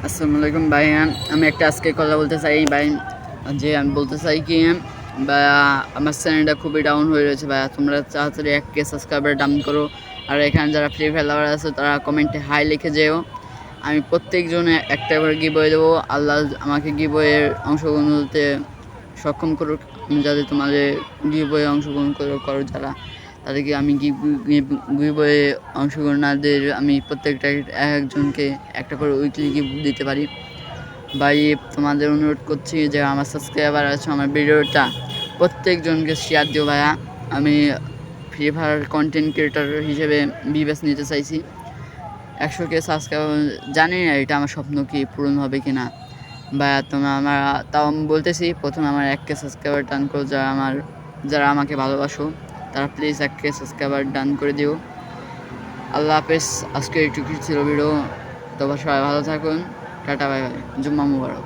আসসালামু আলাইকুম ভাই। আমি একটা আজকে কথা বলতে চাই ভাই, যে আমি বলতে চাই কি ভাই, আমার চ্যানেলটা খুবই ডাউন হয়ে রয়েছে ভাই। তোমরা তাড়াতাড়ি 1K সাবস্ক্রাইবার ডাউন করো। আর এখানে যারা ফ্রি ফায়ার লাভার আছে তারা কমেন্টে হাই লিখে যেও। আমি প্রত্যেকজনে একটা করে গিভওয়ে দেবো। আল্লাহ আমাকে গিভওয়ের অংশগ্রহণ হতে সক্ষম করুক। আমি যাতে তোমাদের গিভওয়ে অংশগ্রহণ করো যারা, তাদেরকে আমি গিভওয়ে অংশগ্রহণকারীদের আমি প্রত্যেকটা একজনকে একটা করে উইকলি গিফট দিতে পারি। ভাই তোমাদের অনুরোধ করছি যে আমার সাবস্ক্রাইবার আছে, আমার ভিডিওটা প্রত্যেকজনকে শেয়ার দিও ভাইয়া। আমি ফ্রি ফায়ার কন্টেন্ট ক্রিয়েটর হিসেবে বিবেচ নিতে চাইছি। 100K সাবস্ক্রাইবার, জানি না এটা আমার স্বপ্ন কি পূরণ হবে কি না ভাইয়া। তোমরা তাও আমি বলতেছি, প্রথমে আমার 1K সাবস্ক্রাইবার ডান করো। যারা আমাকে ভালোবাসো তারা প্লিজ 1K সাবস্ক্রাইবার ডান করে দিও। আল্লাহ হাফেজ। আজকে একটু কিছু ছিল ভিডিও। তবে সবাই ভালো থাকুন। Tata, bye bye. জুম্মা মুবারক।